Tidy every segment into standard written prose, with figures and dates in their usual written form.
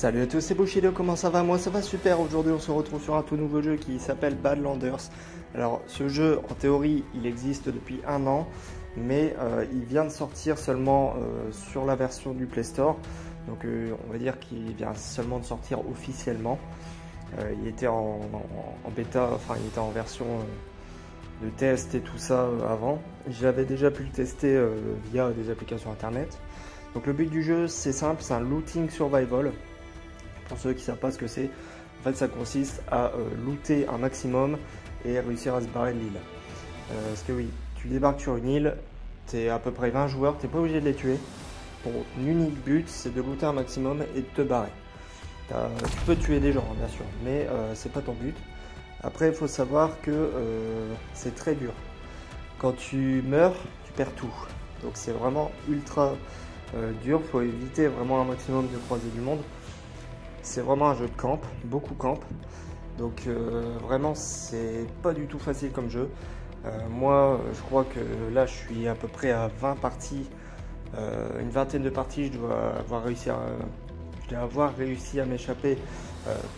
Salut à tous, c'est Bushido, comment ça va? Moi ça va super, aujourd'hui on se retrouve sur un tout nouveau jeu qui s'appelle Badlanders. Alors ce jeu en théorie il existe depuis un an, mais il vient de sortir seulement sur la version du Play Store. Donc on va dire qu'il vient seulement de sortir officiellement. Il était en bêta, enfin il était en version de test et tout ça avant. J'avais déjà pu le tester via des applications internet. Donc le but du jeu c'est simple, c'est un looting survival. Pour ceux qui ne savent pas ce que c'est, en fait ça consiste à looter un maximum et réussir à se barrer de l'île. Parce que oui, tu débarques sur une île, tu es à peu près 20 joueurs, tu n'es pas obligé de les tuer. Ton unique but c'est de looter un maximum et de te barrer. Tu peux tuer des gens bien sûr, mais c'est pas ton but. Après il faut savoir que c'est très dur. Quand tu meurs, tu perds tout. Donc c'est vraiment ultra dur, il faut éviter vraiment un maximum de croiser du monde. C'est vraiment un jeu de camp, beaucoup camp. Donc vraiment c'est pas du tout facile comme jeu. Moi je crois que là je suis à peu près à 20 parties, une vingtaine de parties, je dois avoir réussi à m'échapper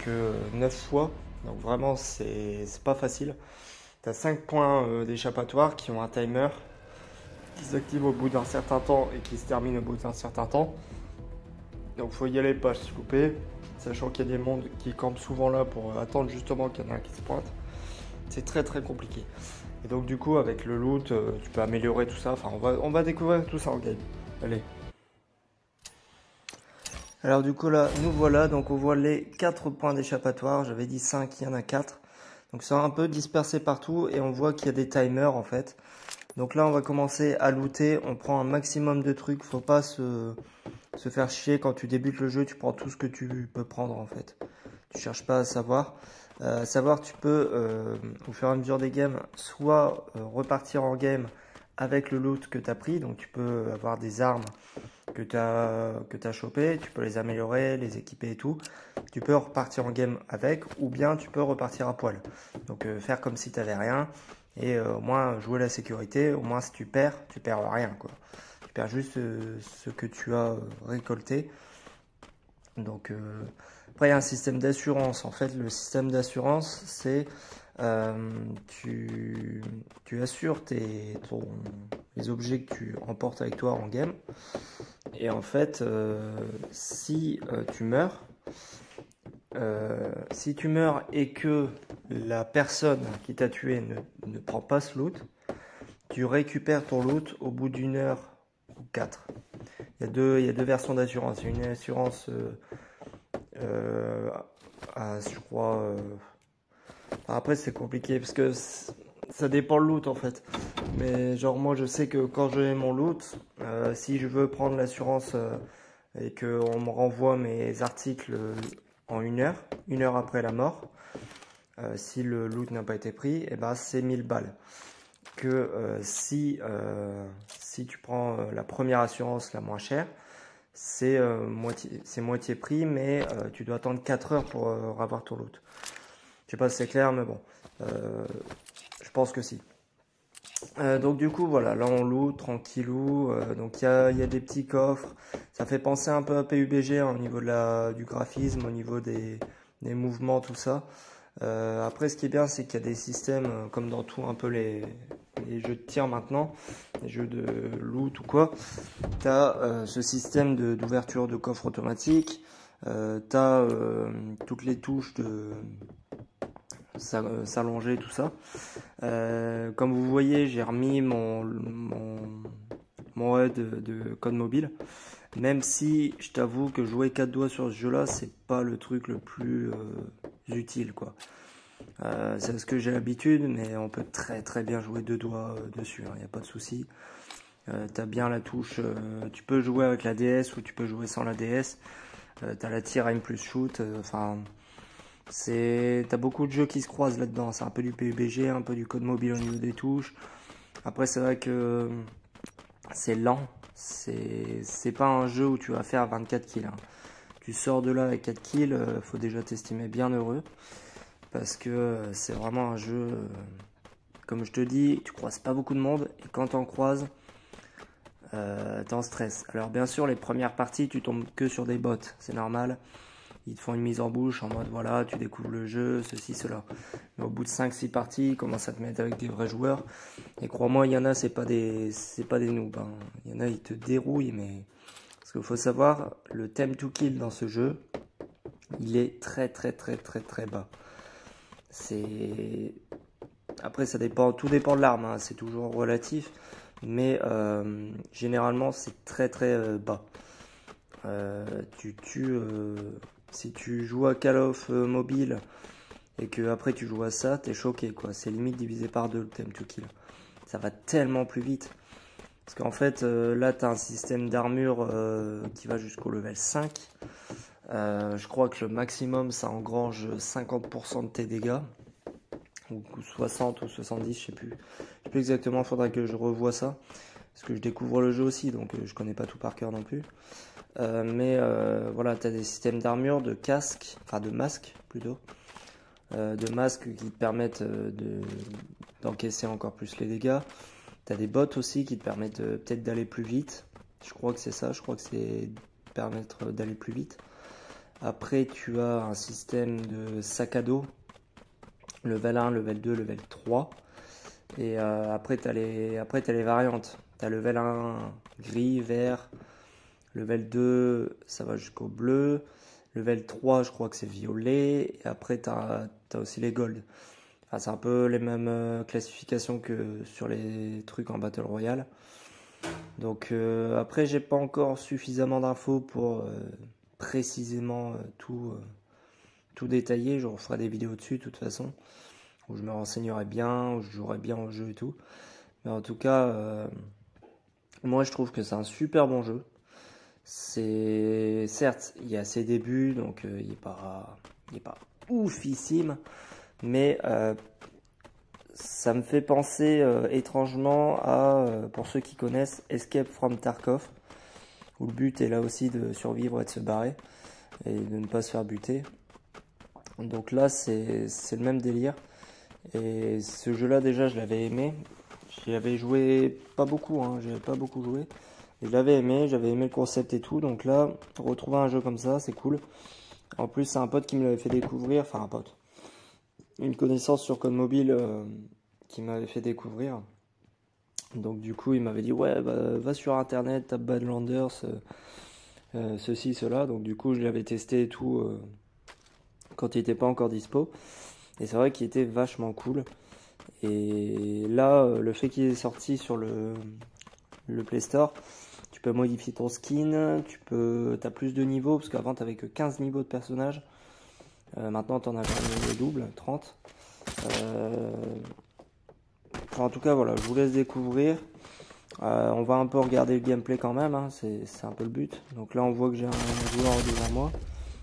que 9 fois. Donc vraiment c'est pas facile. Tu as 5 points d'échappatoire qui ont un timer qui s'active au bout d'un certain temps et qui se termine au bout d'un certain temps. Donc faut y aller pas se louper, sachant qu'il y a des mondes qui campent souvent là pour attendre justement qu'il y en a un qui se pointe. C'est très compliqué. Et donc du coup avec le loot, tu peux améliorer tout ça. Enfin on va découvrir tout ça en game. Allez. Alors du coup là, nous voilà, donc on voit les 4 points d'échappatoire. J'avais dit 5, il y en a 4. Donc c'est un peu dispersé partout et on voit qu'il y a des timers en fait. Donc là on va commencer à looter, on prend un maximum de trucs, faut pas se faire chier quand tu débutes le jeu, tu prends tout ce que tu peux prendre en fait. Tu cherches pas à savoir. Tu peux au fur et à mesure des games soit repartir en game avec le loot que tu as pris, donc tu peux avoir des armes que tu as chopées, tu peux les améliorer, les équiper et tout. Tu peux repartir en game avec, ou bien tu peux repartir à poil. Donc faire comme si tu n'avais rien. Et au moins jouer la sécurité, au moins si tu perds rien quoi. Tu perds juste ce que tu as récolté. Donc après il y a un système d'assurance. En fait le système d'assurance c'est tu assures les objets que tu emportes avec toi en game. Et en fait si tu meurs, et que la personne qui t'a tué ne prend pas ce loot, tu récupères ton loot au bout d'une heure ou 4. Il y a deux versions d'assurance. Il y a une assurance je crois... après c'est compliqué parce que ça dépend le loot en fait. Mais genre moi je sais que quand j'ai mon loot, si je veux prendre l'assurance et qu'on me renvoie mes articles en une heure après la mort, si le loot n'a pas été pris, et ben c'est 1000 balles. Que si tu prends la première assurance la moins chère, c'est moitié prix, mais tu dois attendre 4 heures pour avoir ton loot. Je sais pas si c'est clair, mais bon, je pense que si. Donc du coup voilà, là on loot tranquillou. Donc il y a des petits coffres, ça fait penser un peu à PUBG hein, au niveau du graphisme, au niveau des mouvements, tout ça. Après ce qui est bien c'est qu'il y a des systèmes comme dans tout un peu les jeux de tir maintenant, les jeux de loot ou quoi. Tu as ce système d'ouverture de coffre automatique, tu as toutes les touches de s'allonger, tout ça. Comme vous voyez, j'ai remis mon HUD de code mobile. Même si je t'avoue que jouer 4 doigts sur ce jeu là, c'est pas le truc le plus utile quoi. C'est ce que j'ai l'habitude, mais on peut très bien jouer 2 doigts dessus, il n'y a pas de souci. T'as bien la touche, tu peux jouer avec la DS ou tu peux jouer sans la DS. T'as la tire aim plus shoot, enfin t'as beaucoup de jeux qui se croisent là-dedans. C'est un peu du PUBG, un peu du code mobile au niveau des touches. Après c'est vrai que c'est lent, c'est pas un jeu où tu vas faire 24 kills hein. Tu sors de là avec 4 kills, faut déjà t'estimer bien heureux. Parce que c'est vraiment un jeu, comme je te dis, tu croises pas beaucoup de monde. Et quand t'en croises, t'es en stress. Alors bien sûr, les premières parties, tu tombes que sur des bots, c'est normal. ils te font une mise en bouche en mode voilà, tu découvres le jeu, ceci, cela. Mais au bout de 5-6 parties, ils commencent à te mettre avec des vrais joueurs. Et crois-moi, il y en a, c'est pas des noobs, hein. Il y en a, ils te dérouillent, mais... Parce qu'il faut savoir, le time to kill dans ce jeu, il est très bas. C'est... Après, ça dépend, tout dépend de l'arme, hein, c'est toujours relatif. Mais généralement, c'est très bas. Tu tues... si tu joues à Call of Mobile et que après tu joues à ça, t'es choqué, quoi. C'est limite divisé par 2 le time to kill. Ça va tellement plus vite. Parce qu'en fait, là, tu as un système d'armure qui va jusqu'au level 5. Je crois que le maximum, ça engrange 50% de tes dégâts. Ou 60 ou 70, je sais plus. Je sais plus exactement, il faudra que je revoie ça. Parce que je découvre le jeu aussi, donc je connais pas tout par cœur non plus. Mais voilà, tu as des systèmes d'armure, de casque, enfin de masque plutôt. De masques qui te permettent d'encaisser encore plus les dégâts. Tu as des bots aussi qui te permettent peut-être d'aller plus vite. Je crois que c'est ça, je crois que c'est permettre d'aller plus vite. Après, tu as un système de sac à dos. Level 1, level 2, level 3. Et après, tu as les variantes. Tu as level 1 gris, vert. Level 2, ça va jusqu'au bleu. Level 3, je crois que c'est violet. Et après, tu as aussi les gold. Enfin, c'est un peu les mêmes classifications que sur les trucs en Battle Royale. Donc après, j'ai pas encore suffisamment d'infos pour précisément tout détailler. Je referai des vidéos dessus de toute façon, où je me renseignerai bien, où je jouerai bien au jeu et tout. Mais en tout cas, moi je trouve que c'est un super bon jeu. C'est certes, il y a ses débuts, donc il n'est pas oufissime, mais ça me fait penser étrangement à, pour ceux qui connaissent, Escape from Tarkov, où le but est là aussi de survivre et de se barrer, et de ne pas se faire buter. Donc là, c'est le même délire. Et ce jeu-là, déjà, je l'avais aimé. J'y avais joué pas beaucoup, hein, j'avais pas beaucoup joué. Et je l'avais aimé, j'avais aimé le concept et tout. Donc là, retrouver un jeu comme ça, c'est cool. En plus, c'est un pote qui me l'avait fait découvrir, enfin un pote. Une connaissance sur Code Mobile qui m'avait fait découvrir. Donc du coup, il m'avait dit, ouais, bah, va sur Internet, tape Badlanders, ceci, cela. Donc du coup, je l'avais testé et tout quand il n'était pas encore dispo. Et c'est vrai qu'il était vachement cool. Et là, le fait qu'il est sorti sur le Play Store, tu peux modifier ton skin, t'as plus de niveaux, parce qu'avant tu n'avais que 15 niveaux de personnages. Maintenant tu en as quand même le double, 30. Enfin, en tout cas, voilà, je vous laisse découvrir. On va un peu regarder le gameplay quand même, hein, c'est un peu le but. Donc là, on voit que j'ai un joueur devant moi.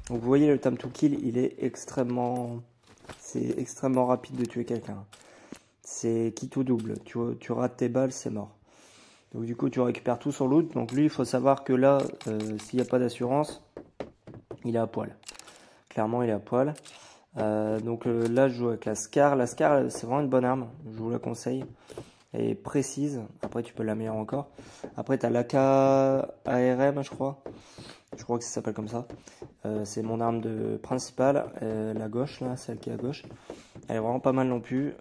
Donc vous voyez, le time to kill, il est c'est extrêmement rapide de tuer quelqu'un. C'est quitte ou double. Tu rates tes balles, c'est mort. Donc du coup, tu récupères tout son loot. Donc lui, il faut savoir que là, s'il n'y a pas d'assurance, il est à poil. Clairement, il est à poil. Donc là, je joue avec la Scar. La Scar, c'est vraiment une bonne arme. Je vous la conseille. Elle est précise. Après, tu peux l'améliorer encore. Après, tu as l'AK ARM, je crois. Je crois que ça s'appelle comme ça. C'est mon arme principale. La gauche, là, celle qui est à gauche. Elle est vraiment pas mal non plus.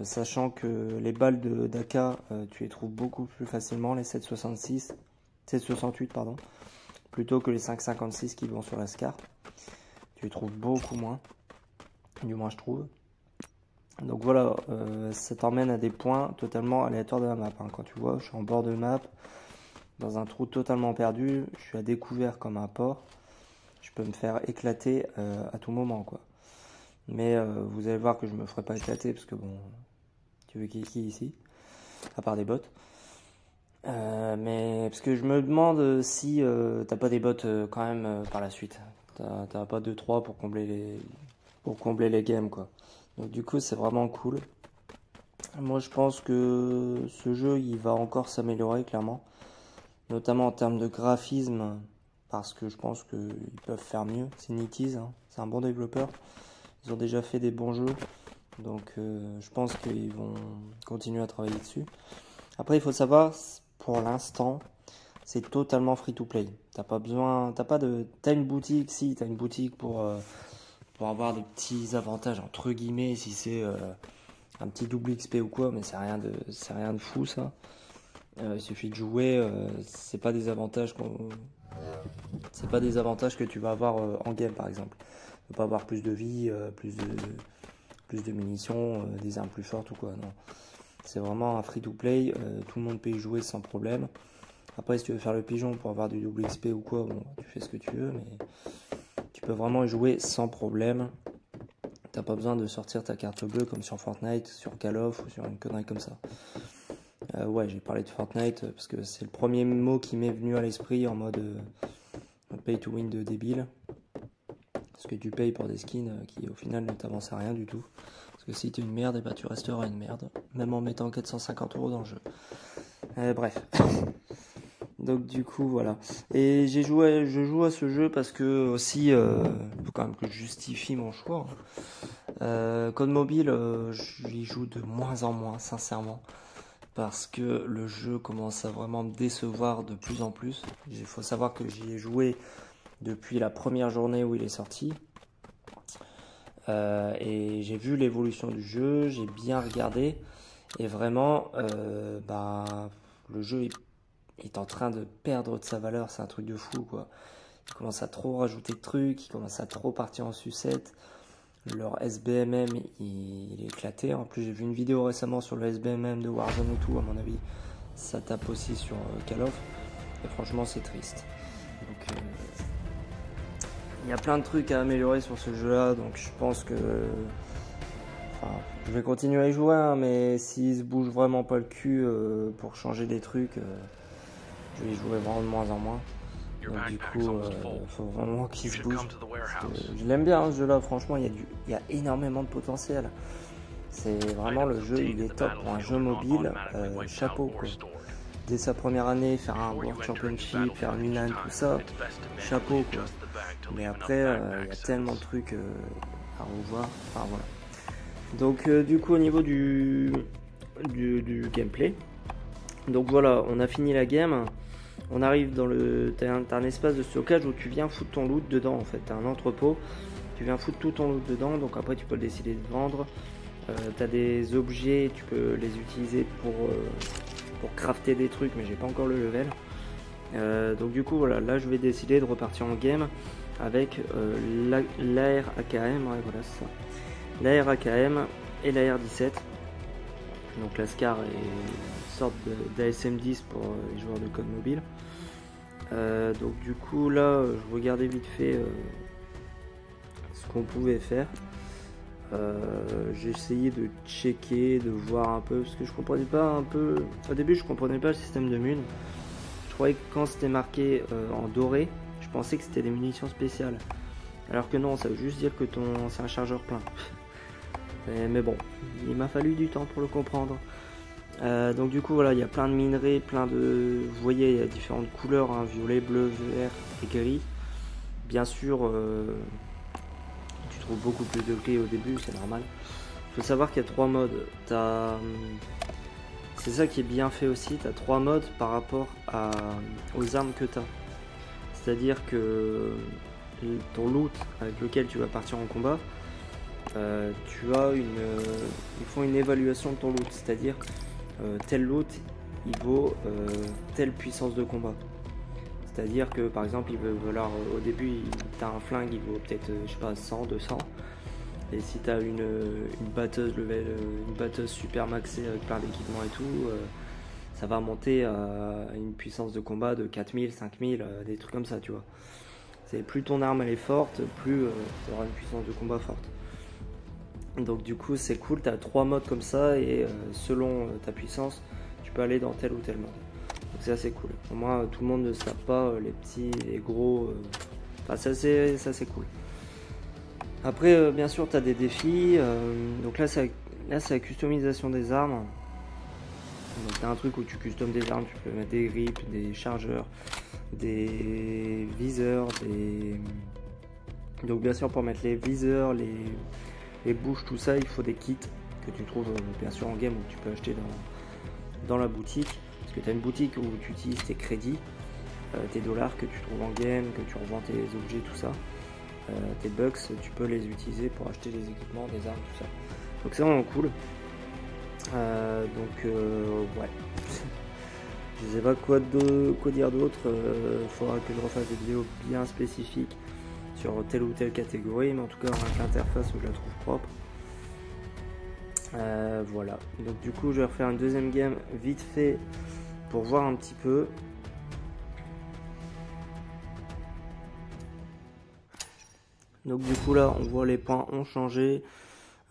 Sachant que les balles d'AK, tu les trouves beaucoup plus facilement. Les 7,68, pardon. Plutôt que les 5,56 qui vont sur la Scar. Tu les trouves beaucoup moins. Du moins, je trouve. Donc voilà, ça t'emmène à des points totalement aléatoires de la map. Hein. Quand tu vois, je suis en bord de map, dans un trou totalement perdu, je suis à découvert comme un porc. Je peux me faire éclater à tout moment, quoi. Mais vous allez voir que je me ferai pas éclater, parce que bon, tu veux qui ici, à part des bots. Mais parce que je me demande si t'as pas des bots quand même par la suite. T'as pas 2-3 pour combler les games, quoi. Donc du coup, c'est vraiment cool. Moi, je pense que ce jeu, il va encore s'améliorer, clairement. Notamment en termes de graphisme, parce que je pense qu'ils peuvent faire mieux. C'est NetEase, hein. C'est un bon développeur. Ils ont déjà fait des bons jeux. Donc je pense qu'ils vont continuer à travailler dessus. Après, il faut savoir, pour l'instant, c'est totalement free to play. T'as pas besoin, t'as une boutique, si t'as une boutique pour avoir des petits avantages entre guillemets, si c'est un petit double XP ou quoi, mais c'est rien de fou ça. Il suffit de jouer, c'est pas des avantages que tu vas avoir en game par exemple. Tu vas pas avoir plus de vie, plus de munitions, des armes plus fortes ou quoi, non. C'est vraiment un free to play, tout le monde peut y jouer sans problème. Après, si tu veux faire le pigeon pour avoir du double XP ou quoi, bon, tu fais ce que tu veux, mais tu peux vraiment y jouer sans problème. T'as pas besoin de sortir ta carte bleue comme sur Fortnite, sur Call of ou sur une connerie comme ça. Ouais, j'ai parlé de Fortnite parce que c'est le premier mot qui m'est venu à l'esprit en mode pay to win de débile. Parce que tu payes pour des skins qui au final ne t'avancent à rien du tout. Parce que si t'es une merde, et bah tu resteras une merde. Même en mettant 450 € dans le jeu. Bref. Donc du coup voilà. Et je joue à ce jeu parce que aussi, faut quand même que je justifie mon choix. Code Mobile, j'y joue de moins en moins, sincèrement. Parce que le jeu commence à vraiment me décevoir de plus en plus. Il faut savoir que j'y ai joué depuis la première journée où il est sorti. Et j'ai vu l'évolution du jeu, j'ai bien regardé. Et vraiment, le jeu est en train de perdre de sa valeur, c'est un truc de fou quoi. Ils commencent à trop rajouter de trucs, ils commencent à trop partir en sucette. Leur SBMM il est éclaté. En plus j'ai vu une vidéo récemment sur le SBMM de Warzone et tout, à mon avis ça tape aussi sur Call of. Et franchement c'est triste. Donc il y a plein de trucs à améliorer sur ce jeu là, donc je pense que je vais continuer à y jouer, hein, mais s'ils se bougent vraiment pas le cul pour changer des trucs, je vais y jouer vraiment de moins en moins. Donc du coup, faut vraiment qu'ils se bougent. Je l'aime bien hein, ce jeu là, franchement il y a énormément de potentiel. C'est vraiment le jeu, il est top pour un jeu mobile, chapeau quoi. Dès sa première année, faire un World Championship, faire une LAN, tout ça, chapeau quoi. Mais après, il y a tellement de trucs à revoir, enfin voilà. Donc du coup au niveau du gameplay, donc voilà, on a fini la game. On arrive dans t'as un espace de stockage où tu viens foutre ton loot dedans en fait. T'as un entrepôt, tu viens foutre tout ton loot dedans, donc après tu peux décider de vendre. T'as des objets, tu peux les utiliser pour crafter des trucs, mais j'ai pas encore le level. Donc du coup voilà, là je vais décider de repartir en game avec l'AR AKM, ouais, voilà c'est ça. L'AR AKM et l'AR 17. Donc la SCAR est une sorte d'ASM10 pour les joueurs de code mobile. Donc du coup là je regardais vite fait ce qu'on pouvait faire. J'ai essayé de checker, de voir un peu, parce que je comprenais pas un peu. Au début je comprenais pas le système de mun. Je croyais que quand c'était marqué en doré, je pensais que c'était des munitions spéciales. Alors que non, ça veut juste dire que c'est un chargeur plein. Mais bon, il m'a fallu du temps pour le comprendre. Donc du coup voilà, il y a plein de minerais, vous voyez il y a différentes couleurs, hein, violet, bleu, vert et gris. Bien sûr, tu trouves beaucoup plus de gris au début, c'est normal. Il faut savoir qu'il y a 3 modes. C'est ça qui est bien fait aussi, tu as 3 modes par rapport aux armes que tu as. C'est-à-dire que ton loot avec lequel tu vas partir en combat, ils font une évaluation de ton loot, c'est-à-dire tel loot il vaut telle puissance de combat. C'est-à-dire que par exemple il veut valoir au début tu as un flingue, il vaut peut-être je sais pas 100, 200. Et si tu as une batteuse une batteuse super maxée avec plein d'équipements et tout, ça va monter à une puissance de combat de 4000, 5000, des trucs comme ça, tu vois. Plus ton arme elle est forte, plus tu auras une puissance de combat forte. Donc du coup c'est cool, tu as 3 modes comme ça et selon ta puissance tu peux aller dans tel ou tel mode. Donc ça c'est cool. Au moins tout le monde ne se tape pas les petits, les gros. Enfin ça c'est cool. Après bien sûr tu as des défis. Donc là c'est la customisation des armes. Donc tu as un truc où tu customises des armes, tu peux mettre des grips, des chargeurs, des viseurs, donc bien sûr pour mettre les viseurs, les bouches, tout ça, il faut des kits que tu trouves bien sûr en game ou que tu peux acheter dans la boutique. Parce que tu as une boutique où tu utilises tes crédits tes dollars que tu trouves en game, que tu revends tes objets, tout ça. Tes bucks, tu peux les utiliser pour acheter des équipements, des armes, tout ça. Donc c'est vraiment cool. Ouais. Je sais pas quoi dire d'autre. Faudra que je refasse des vidéos bien spécifiques sur telle ou telle catégorie, mais en tout cas avec l'interface où je la trouve propre. Voilà. Donc du coup je vais refaire une deuxième game vite fait pour voir un petit peu. Donc du coup là on voit les points ont changé.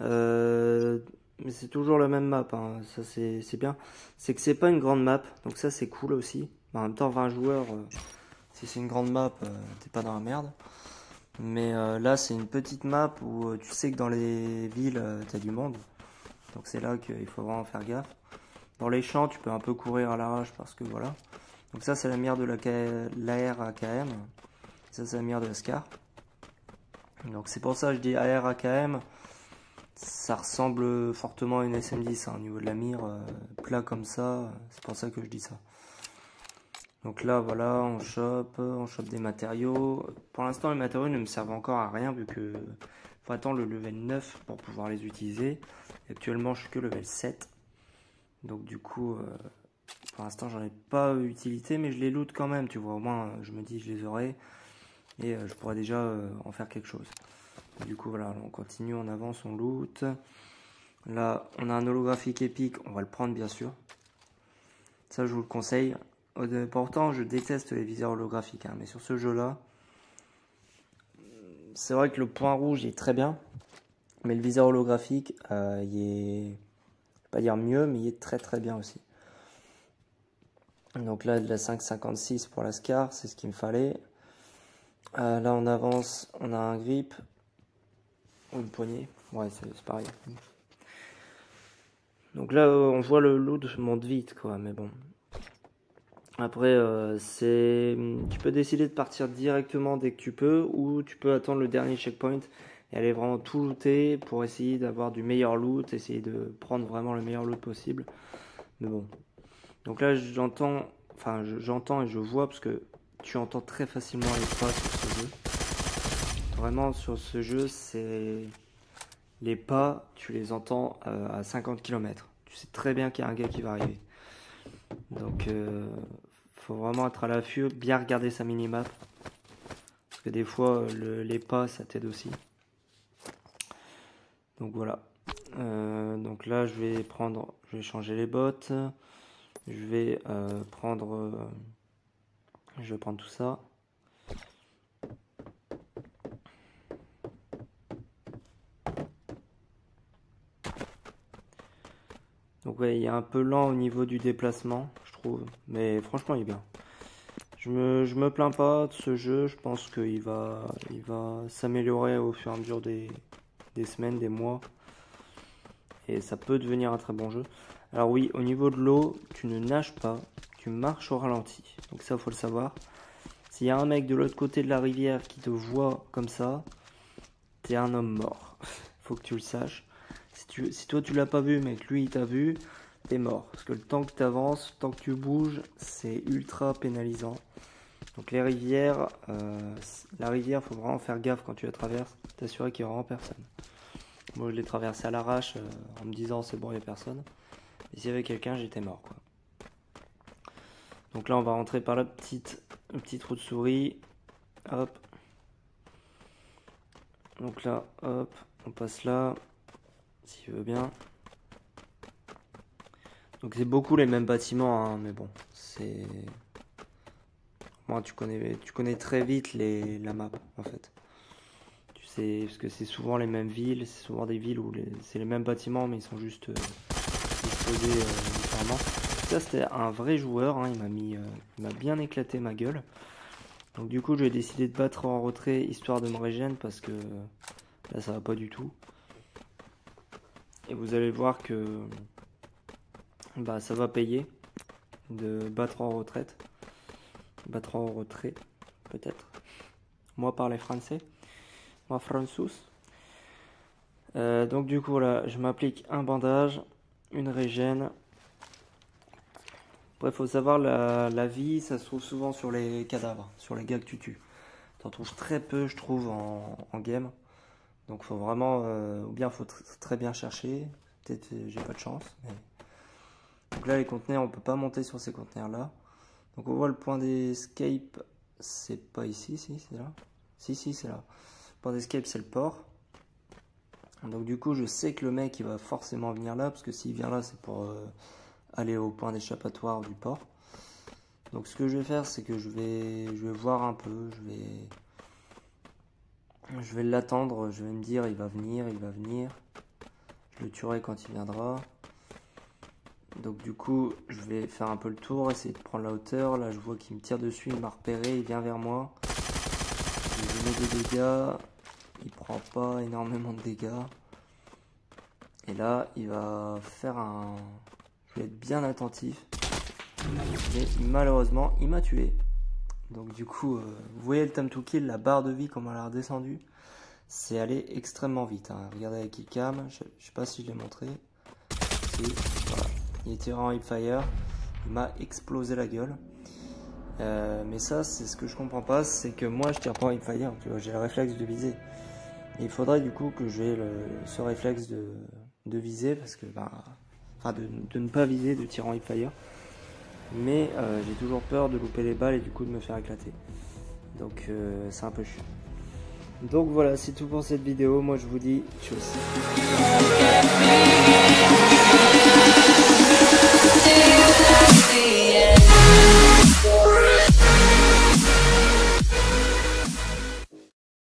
Mais c'est toujours la même map, hein. Ça c'est bien. C'est que c'est pas une grande map, donc ça c'est cool aussi. En même temps 20 joueurs, si c'est une grande map, t'es pas dans la merde. Mais là c'est une petite map où tu sais que dans les villes t'as du monde. Donc c'est là qu'il faut vraiment faire gaffe. Dans les champs tu peux un peu courir à l'arrache parce que voilà. Donc ça c'est la mire de l'AR AKM. Ça c'est la mire de la SCAR. Donc c'est pour ça que je dis AR AKM. Ça ressemble fortement à une SM10 hein, au niveau de la mire, plat comme ça, c'est pour ça que je dis ça. Donc là voilà, on chope des matériaux. Pour l'instant les matériaux ne me servent encore à rien vu que faut attendre le level 9 pour pouvoir les utiliser. Actuellement je suis que level 7. Donc du coup, pour l'instant j'en ai pas utilité mais je les loot quand même, tu vois, au moins je me dis je les aurai et je pourrais déjà en faire quelque chose. Du coup voilà, on continue, on avance, on loot. Là on a un holographique épique, on va le prendre bien sûr. Ça je vous le conseille. Pourtant je déteste les viseurs holographiques, hein, mais sur ce jeu là, c'est vrai que le point rouge est très bien. Mais le viseur holographique, il est, je vais pas dire mieux, mais il est très très bien aussi. Donc là de la 5,56 pour la SCAR, c'est ce qu'il me fallait. Là on avance, on a un grip. Ou une poignée, ouais c'est pareil. Donc là on voit le loot monte vite quoi, mais bon. Après tu peux décider de partir directement dès que tu peux, ou tu peux attendre le dernier checkpoint et aller vraiment tout looter pour essayer d'avoir du meilleur loot, essayer de prendre vraiment le meilleur loot possible. Mais bon. Donc là j'entends et je vois parce que tu entends très facilement les pas sur ce jeu. Vraiment sur ce jeu c'est... Les pas, tu les entends à 50 km. Tu sais très bien qu'il y a un gars qui va arriver. Donc, faut vraiment être à l'affût, bien regarder sa minimap. Parce que des fois, les pas, ça t'aide aussi. Donc voilà. Donc là, je vais changer les bottes. Je vais prendre tout ça. Donc ouais, il est un peu lent au niveau du déplacement, je trouve. Mais franchement, il est bien. Je me plains pas de ce jeu. Je pense qu'il va s'améliorer au fur et à mesure des semaines, des mois. Et ça peut devenir un très bon jeu. Alors oui, au niveau de l'eau, tu ne nages pas. Tu marches au ralenti. Donc ça, faut le savoir. S'il y a un mec de l'autre côté de la rivière qui te voit comme ça, t'es un homme mort. Faut que tu le saches. Si toi tu l'as pas vu mais que lui il t'a vu, t'es mort. Parce que le temps que tu avances, le temps que tu bouges, c'est ultra pénalisant. Donc les rivières, la rivière, faut vraiment faire gaffe quand tu la traverses. T'assurer qu'il n'y a vraiment personne. Moi je l'ai traversé à l'arrache en me disant c'est bon, il n'y a personne. Et s'il y avait quelqu'un, j'étais mort quoi. Donc là on va rentrer par la petite roue de souris. Hop. Donc là, hop, on passe là. Si tu veux bien. Donc c'est beaucoup les mêmes bâtiments, hein, mais bon, c'est... Moi, tu connais très vite la map, en fait. Tu sais, parce que c'est souvent les mêmes villes, c'est souvent des villes où c'est les mêmes bâtiments, mais ils sont juste disposés différemment. Ça, c'était un vrai joueur, hein, il m'a bien éclaté ma gueule. Donc du coup, j'ai décidé de battre en retrait, histoire de me régénérer, parce que là, ça va pas du tout. Et vous allez voir que bah, ça va payer de battre en retraite. Battre en retrait, peut-être. Moi, parler français. Moi, français. Donc du coup, là, je m'applique un bandage, une régène, Après, il faut savoir, la vie, ça se trouve souvent sur les cadavres, sur les gars que tu tues. T'en trouves très peu, je trouve, en game. Donc, faut vraiment, ou bien faut très bien chercher. Peut-être j'ai pas de chance. Mais... Donc là, les conteneurs, on peut pas monter sur ces conteneurs-là. Donc, on voit le point d'escape, c'est pas ici, si, c'est là. Si, c'est là. Le point d'escape, c'est le port. Donc, du coup, je sais que le mec, il va forcément venir là, parce que s'il vient là, c'est pour aller au point d'échappatoire du port. Donc, ce que je vais faire, c'est que je vais voir un peu, je vais l'attendre, je vais me dire, il va venir. Je le tuerai quand il viendra. Donc du coup, je vais faire un peu le tour, essayer de prendre la hauteur. Là, je vois qu'il me tire dessus, il m'a repéré, il vient vers moi. Je lui mets des dégâts. Il prend pas énormément de dégâts. Et là, il va faire un... Je vais être bien attentif. Mais malheureusement, il m'a tué. Donc du coup, vous voyez le time to kill, la barre de vie, comment elle a redescendu. C'est allé extrêmement vite. Hein. Regardez avec Killcam, je sais pas si je l'ai montré. Si, voilà. Il est tiré en hipfire, il m'a explosé la gueule. Mais ça, c'est ce que je comprends pas, c'est que moi je tire pas en hipfire, j'ai le réflexe de viser. Et il faudrait du coup que j'ai ce réflexe de viser, parce que, enfin de ne pas viser, de tirer en hipfire. Mais j'ai toujours peur de louper les balles et du coup de me faire éclater. Donc c'est un peu chiant. Donc voilà, c'est tout pour cette vidéo. Moi je vous dis tchuss. Yeah.